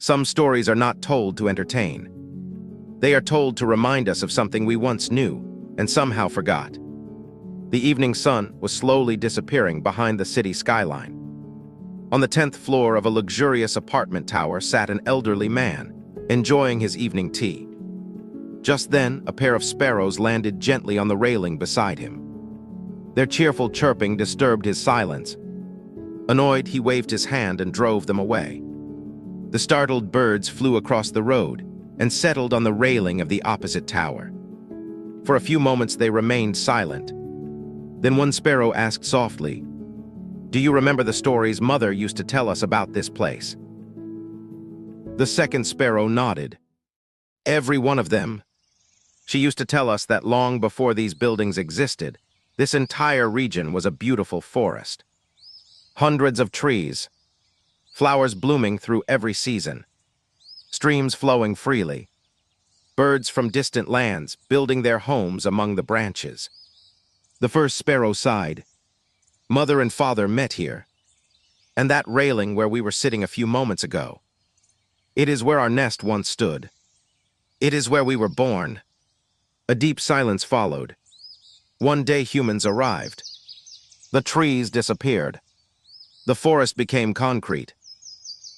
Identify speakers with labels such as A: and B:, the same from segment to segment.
A: Some stories are not told to entertain. They are told to remind us of something we once knew and somehow forgot. The evening sun was slowly disappearing behind the city skyline. On the 10th floor of a luxurious apartment tower sat an elderly man, enjoying his evening tea. Just then, a pair of sparrows landed gently on the railing beside him. Their cheerful chirping disturbed his silence. Annoyed, he waved his hand and drove them away. The startled birds flew across the road and settled on the railing of the opposite tower. For a few moments they remained silent. Then one sparrow asked softly, "Do you remember the stories Mother used to tell us about this place?" The second sparrow nodded. "Every one of them. She used to tell us that long before these buildings existed, this entire region was a beautiful forest. Hundreds of trees, flowers blooming through every season, streams flowing freely, birds from distant lands building their homes among the branches." The first sparrow sighed. "Mother and Father met here, and that railing where we were sitting a few moments ago. It is where our nest once stood. It is where we were born." A deep silence followed. One day humans arrived. The trees disappeared. The forest became concrete.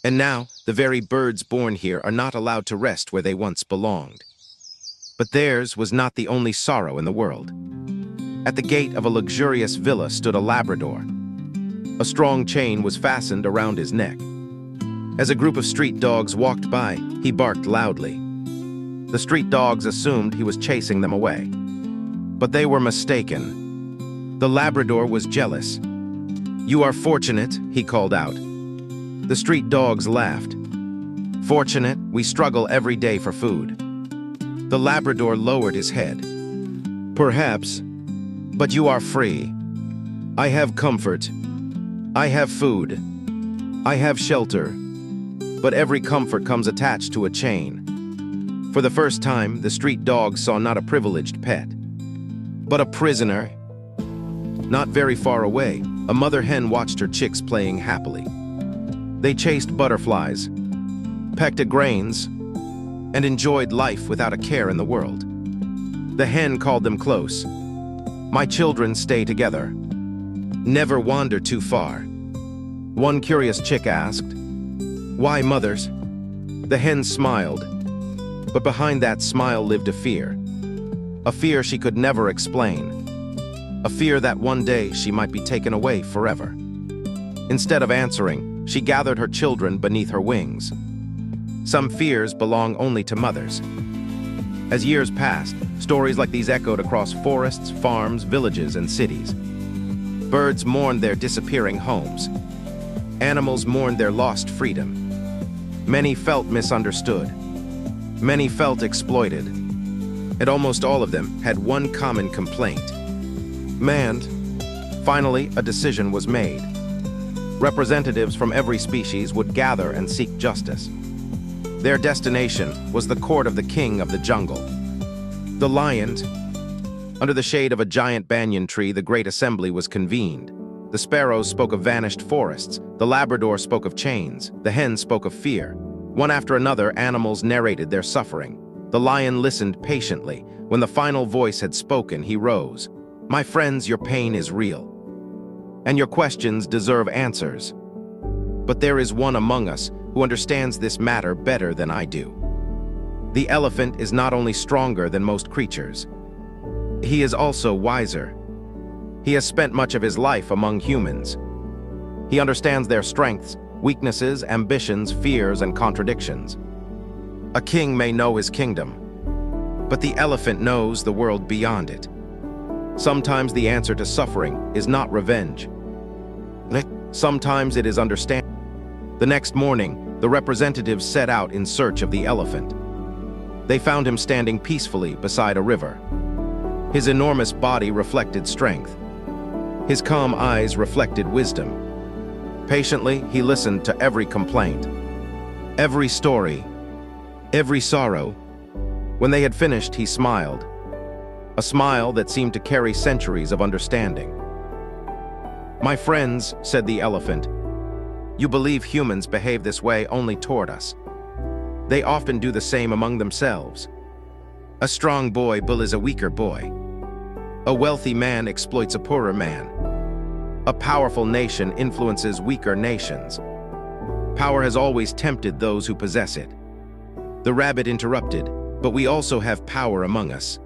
A: And now, the very birds born here are not allowed to rest where they once belonged. But theirs was not the only sorrow in the world. At the gate of a luxurious villa stood a Labrador. A strong chain was fastened around his neck. As a group of street dogs walked by, he barked loudly. The street dogs assumed he was chasing them away. But they were mistaken. The Labrador was jealous. "You are fortunate," he called out. The street dogs laughed. "Fortunate, we struggle every day for food." The Labrador lowered his head. "Perhaps, but you are free. I have comfort. I have food. I have shelter. But every comfort comes attached to a chain." For the first time, the street dogs saw not a privileged pet, but a prisoner. Not very far away, a mother hen watched her chicks playing happily. They chased butterflies, pecked at grains, and enjoyed life without a care in the world. The hen called them close. "My children stay together. Never wander too far." One curious chick asked, "Why, mothers?" The hen smiled, but behind that smile lived a fear. A fear she could never explain. A fear that one day she might be taken away forever. Instead of answering, she gathered her children beneath her wings. Some fears belong only to mothers. As years passed, stories like these echoed across forests, farms, villages, and cities. Birds mourned their disappearing homes. Animals mourned their lost freedom. Many felt misunderstood. Many felt exploited. And almost all of them had one common complaint. Finally, a decision was made. Representatives from every species would gather and seek justice. Their destination was the court of the king of the jungle. The lion. Under the shade of a giant banyan tree, the great assembly was convened. The sparrows spoke of vanished forests. The Labrador spoke of chains. The hen spoke of fear. One after another, animals narrated their suffering. The lion listened patiently. When the final voice had spoken, he rose. "My friends, your pain is real, and your questions deserve answers. But there is one among us who understands this matter better than I do. The elephant is not only stronger than most creatures, he is also wiser. He has spent much of his life among humans. He understands their strengths, weaknesses, ambitions, fears, and contradictions. A king may know his kingdom, but the elephant knows the world beyond it. Sometimes the answer to suffering is not revenge. Sometimes it is understanding." The next morning, the representatives set out in search of the elephant. They found him standing peacefully beside a river. His enormous body reflected strength. His calm eyes reflected wisdom. Patiently, he listened to every complaint, every story, every sorrow. When they had finished, he smiled, a smile that seemed to carry centuries of understanding. "My friends," said the elephant, "you believe humans behave this way only toward us. They often do the same among themselves. A strong boy bullies a weaker boy. A wealthy man exploits a poorer man. A powerful nation influences weaker nations. Power has always tempted those who possess it. The rabbit interrupted, but we also have power among us.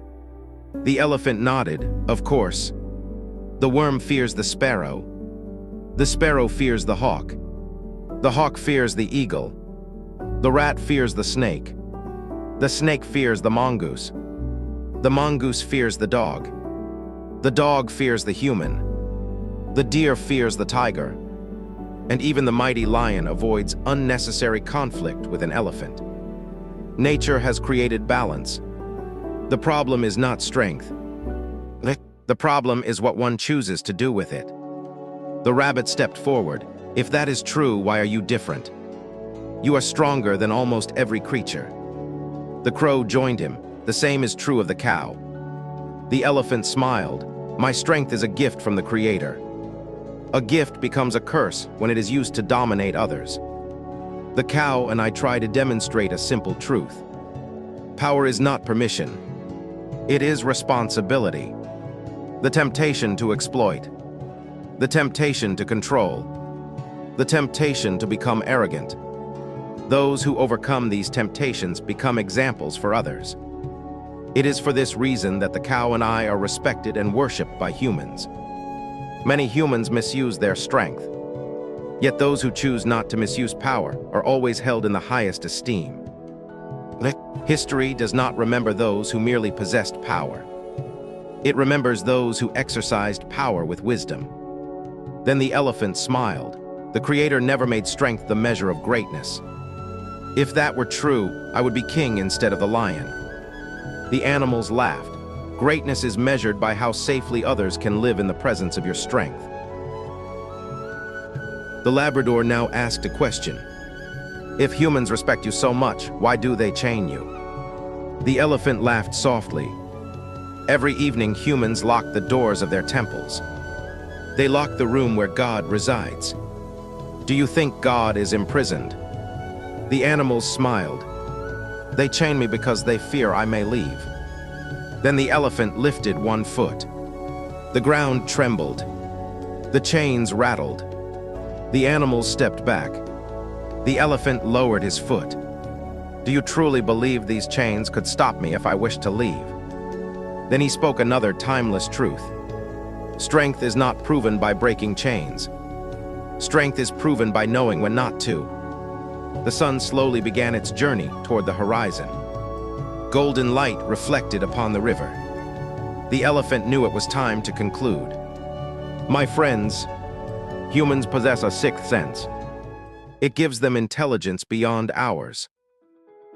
A: The elephant nodded, of course. The worm fears the sparrow. The sparrow fears the hawk. The hawk fears the eagle. The rat fears the snake. The snake fears the mongoose. The mongoose fears the dog. The dog fears the human. The deer fears the tiger. And even the mighty lion avoids unnecessary conflict with an elephant. Nature has created balance. The problem is not strength. The problem is what one chooses to do with it. The rabbit stepped forward. If that is true, why are you different? You are stronger than almost every creature. The crow joined him. The same is true of the cow. The elephant smiled. My strength is a gift from the Creator. A gift becomes a curse when it is used to dominate others. The cow and I try to demonstrate a simple truth. Power is not permission. It is responsibility. The temptation to exploit. The temptation to control. The temptation to become arrogant. Those who overcome these temptations become examples for others. It is for this reason that the cow and I are respected and worshipped by humans. Many humans misuse their strength. Yet those who choose not to misuse power are always held in the highest esteem. History does not remember those who merely possessed power. It remembers those who exercised power with wisdom. Then the elephant smiled. The Creator never made strength the measure of greatness. If that were true, I would be king instead of the lion. The animals laughed. Greatness is measured by how safely others can live in the presence of your strength. The Labrador now asked a question. If humans respect you so much, why do they chain you? The elephant laughed softly. Every evening, humans lock the doors of their temples. They lock the room where God resides. Do you think God is imprisoned? The animals smiled. They chain me because they fear I may leave. Then the elephant lifted one foot. The ground trembled. The chains rattled. The animals stepped back. The elephant lowered his foot. Do you truly believe these chains could stop me if I wished to leave? Then he spoke another timeless truth. Strength is not proven by breaking chains. Strength is proven by knowing when not to. The sun slowly began its journey toward the horizon. Golden light reflected upon the river. The elephant knew it was time to conclude. My friends, humans possess a sixth sense. It gives them intelligence beyond ours.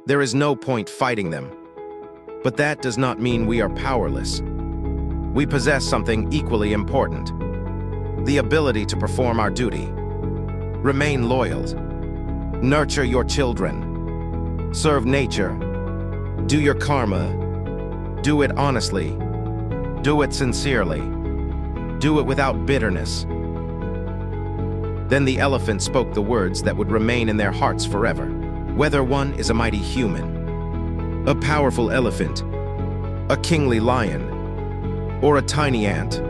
A: There is no point fighting them. But that does not mean we are powerless. We possess something equally important. The ability to perform our duty. Remain loyal. Nurture your children. Serve nature. Do your karma. Do it honestly. Do it sincerely. Do it without bitterness. Then the elephant spoke the words that would remain in their hearts forever. Whether one is a mighty human, a powerful elephant, a kingly lion, or a tiny ant,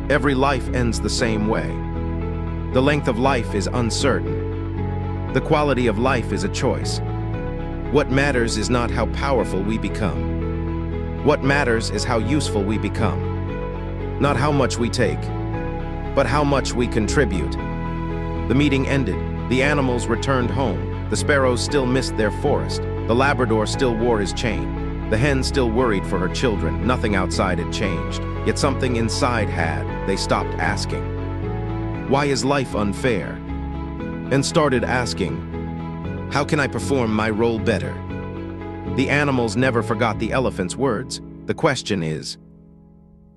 A: every life ends the same way. The length of life is uncertain. The quality of life is a choice. What matters is not how powerful we become. What matters is how useful we become. Not how much we take, but how much we contribute. The meeting ended. The animals returned home. The sparrows still missed their forest. The Labrador still wore his chain. The hen still worried for her children. Nothing outside had changed. Yet something inside had. They stopped asking, why is life unfair? And started asking, how can I perform my role better? The animals never forgot the elephant's words. The question is,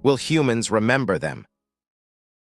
A: will humans remember them?